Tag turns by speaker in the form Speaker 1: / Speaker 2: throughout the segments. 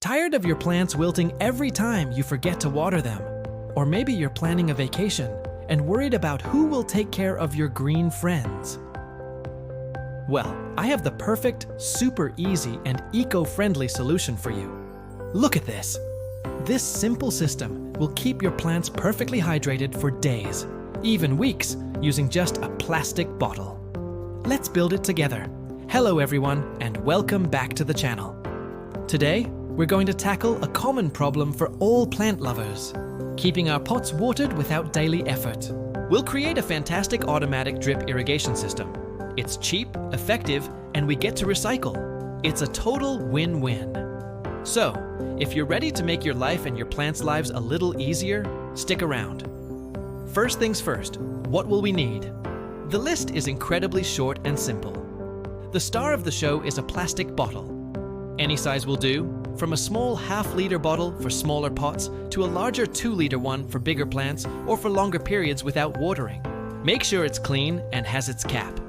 Speaker 1: Tired of your plants wilting every time you forget to water them? Or maybe you're planning a vacation and worried about who will take care of your green friends. Well, I have the perfect, super easy, and eco-friendly solution for you. Look at this. This simple system will keep your plants perfectly hydrated for days, even weeks, using just a plastic bottle. Let's build it together. Hello everyone, and welcome back to the channel. Today, we're going to tackle a common problem for all plant lovers: keeping our pots watered without daily effort. We'll create a fantastic automatic drip irrigation system. It's cheap, effective, and we get to recycle. It's a total win-win. So, if you're ready to make your life and your plants' lives a little easier, stick around. First things first, what will we need? The list is incredibly short and simple. The star of the show is a plastic bottle. Any size will do, from a small half-liter bottle for smaller pots to a larger 2-liter one for bigger plants or for longer periods without watering. Make sure it's clean and has its cap.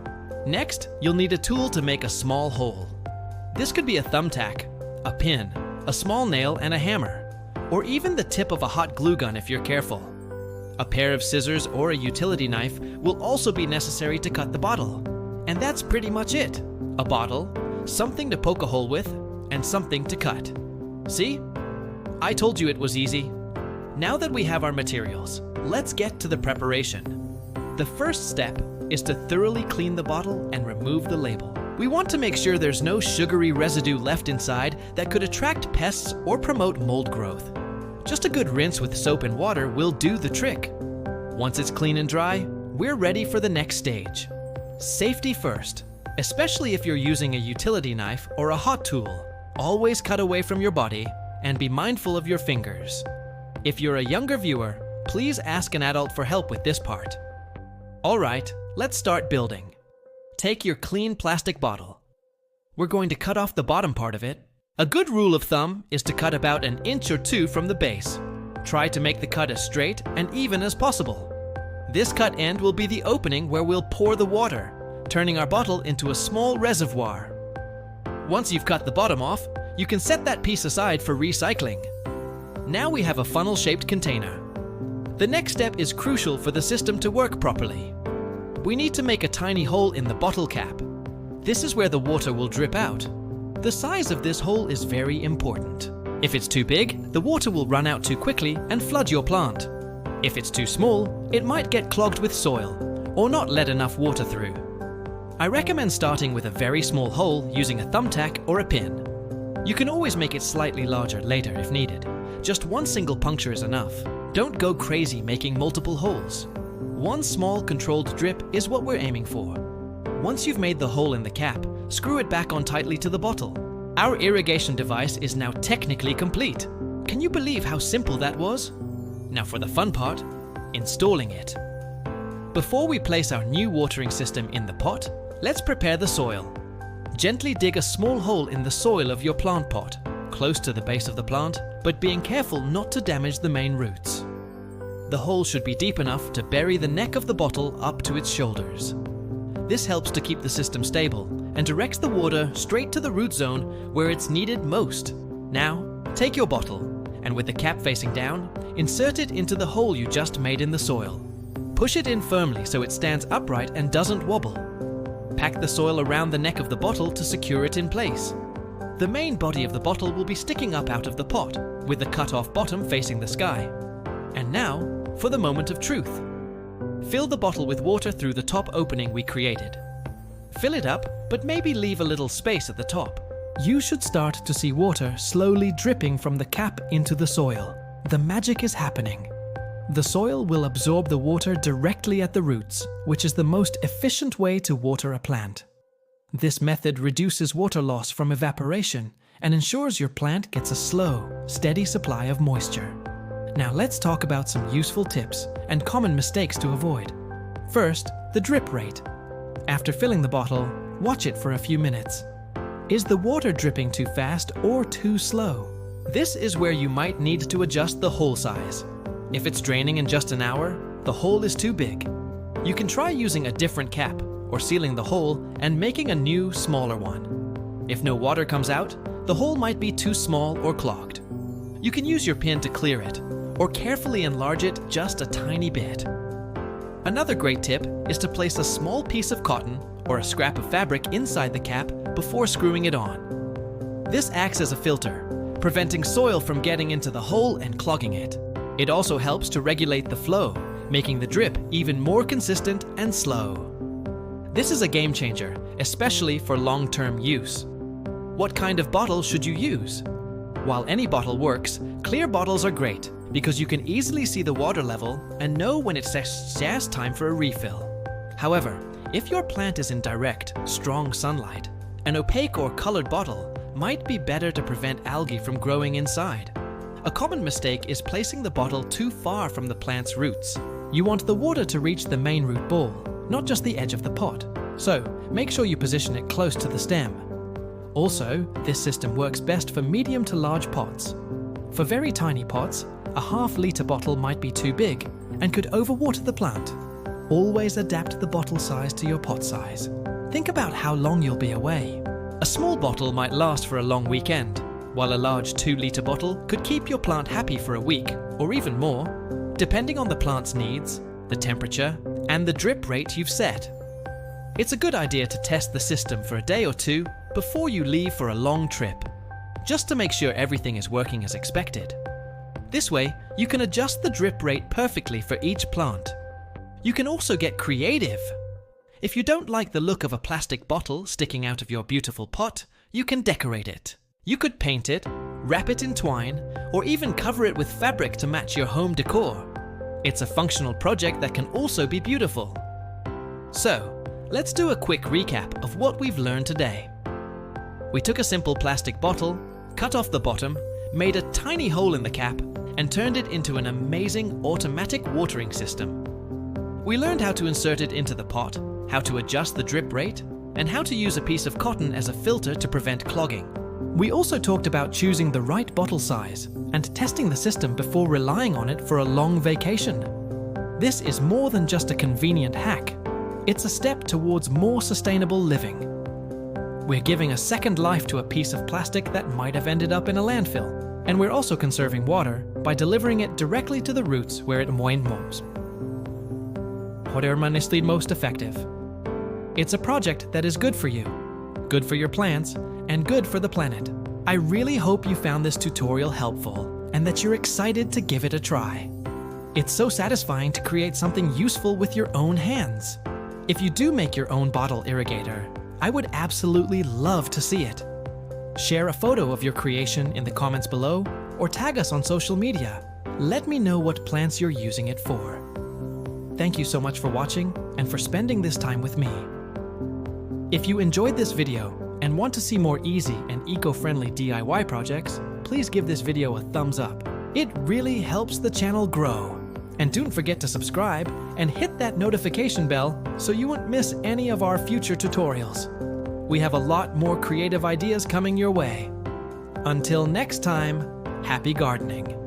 Speaker 1: Next, you'll need a tool to make a small hole. This could be a thumbtack, a pin, a small nail, and a hammer, or even the tip of a hot glue gun if you're careful. A pair of scissors or a utility knife will also be necessary to cut the bottle. And that's pretty much it. A bottle, something to poke a hole with, and something to cut. See? I told you it was easy. Now that we have our materials, let's get to the preparation. The first step is to thoroughly clean the bottle and remove the label. We want to make sure there's no sugary residue left inside that could attract pests or promote mold growth. Just a good rinse with soap and water will do the trick. Once it's clean and dry, we're ready for the next stage. Safety first, especially if you're using a utility knife or a hot tool. Always cut away from your body and be mindful of your fingers. If you're a younger viewer, please ask an adult for help with this part. All right, let's start building. Take your clean plastic bottle. We're going to cut off the bottom part of it. A good rule of thumb is to cut about 1 inch or 2 from the base. Try to make the cut as straight and even as possible. This cut end will be the opening where we'll pour the water, turning our bottle into a small reservoir. Once you've cut the bottom off, you can set that piece aside for recycling. Now we have a funnel-shaped container. The next step is crucial for the system to work properly. We need to make a tiny hole in the bottle cap. This is where the water will drip out. The size of this hole is very important. If it's too big, the water will run out too quickly and flood your plant. If it's too small, it might get clogged with soil or not let enough water through. I recommend starting with a very small hole using a thumbtack or a pin. You can always make it slightly larger later if needed. Just one single puncture is enough. Don't go crazy making multiple holes. One small controlled drip is what we're aiming for. Once you've made the hole in the cap, screw it back on tightly to the bottle. Our irrigation device is now technically complete. Can you believe how simple that was? Now for the fun part, installing it. Before we place our new watering system in the pot, let's prepare the soil. Gently dig a small hole in the soil of your plant pot, close to the base of the plant, but being careful not to damage the main roots. The hole should be deep enough to bury the neck of the bottle up to its shoulders. This helps to keep the system stable and directs the water straight to the root zone where it's needed most. Now, take your bottle and with the cap facing down, insert it into the hole you just made in the soil. Push it in firmly so it stands upright and doesn't wobble. Pack the soil around the neck of the bottle to secure it in place. The main body of the bottle will be sticking up out of the pot, with the cut-off bottom facing the sky. And now, for the moment of truth. Fill the bottle with water through the top opening we created. Fill it up, but maybe leave a little space at the top. You should start to see water slowly dripping from the cap into the soil. The magic is happening. The soil will absorb the water directly at the roots, which is the most efficient way to water a plant. This method reduces water loss from evaporation and ensures your plant gets a slow, steady supply of moisture. Now let's talk about some useful tips and common mistakes to avoid. First, the drip rate. After filling the bottle, watch it for a few minutes. Is the water dripping too fast or too slow? This is where you might need to adjust the hole size. If it's draining in just an hour, the hole is too big. You can try using a different cap or sealing the hole and making a new, smaller one. If no water comes out, the hole might be too small or clogged. You can use your pin to clear it, or carefully enlarge it just a tiny bit. Another great tip is to place a small piece of cotton or a scrap of fabric inside the cap before screwing it on. This acts as a filter, preventing soil from getting into the hole and clogging it. It also helps to regulate the flow, making the drip even more consistent and slow. This is a game changer, especially for long-term use. What kind of bottle should you use? While any bottle works, clear bottles are great because you can easily see the water level and know when it's just time for a refill. However, if your plant is in direct, strong sunlight, an opaque or colored bottle might be better to prevent algae from growing inside. A common mistake is placing the bottle too far from the plant's roots. You want the water to reach the main root ball, not just the edge of the pot. So, make sure you position it close to the stem. Also, this system works best for medium to large pots. For very tiny pots, a half-liter bottle might be too big and could overwater the plant. Always adapt the bottle size to your pot size. Think about how long you'll be away. A small bottle might last for a long weekend, while a large 2-liter bottle could keep your plant happy for a week, or even more, depending on the plant's needs, the temperature, and the drip rate you've set. It's a good idea to test the system for a day or two before you leave for a long trip, just to make sure everything is working as expected. This way, you can adjust the drip rate perfectly for each plant. You can also get creative. If you don't like the look of a plastic bottle sticking out of your beautiful pot, you can decorate it. You could paint it, wrap it in twine, or even cover it with fabric to match your home decor. It's a functional project that can also be beautiful. So, let's do a quick recap of what we've learned today. We took a simple plastic bottle, cut off the bottom, made a tiny hole in the cap, and turned it into an amazing automatic watering system. We learned how to insert it into the pot, how to adjust the drip rate, and how to use a piece of cotton as a filter to prevent clogging. We also talked about choosing the right bottle size and testing the system before relying on it for a long vacation. This is more than just a convenient hack. It's a step towards more sustainable living. We're giving a second life to a piece of plastic that might have ended up in a landfill. And we're also conserving water by delivering it directly to the roots where it moves. Honestly most effective. It's a project that is good for you, good for your plants, and good for the planet. I really hope you found this tutorial helpful and that you're excited to give it a try. It's so satisfying to create something useful with your own hands. If you do make your own bottle irrigator, I would absolutely love to see it. Share a photo of your creation in the comments below or tag us on social media. Let me know what plants you're using it for. Thank you so much for watching and for spending this time with me. If you enjoyed this video and want to see more easy and eco-friendly DIY projects, please give this video a thumbs up. It really helps the channel grow. And don't forget to subscribe and hit that notification bell so you won't miss any of our future tutorials. We have a lot more creative ideas coming your way. Until next time, happy gardening.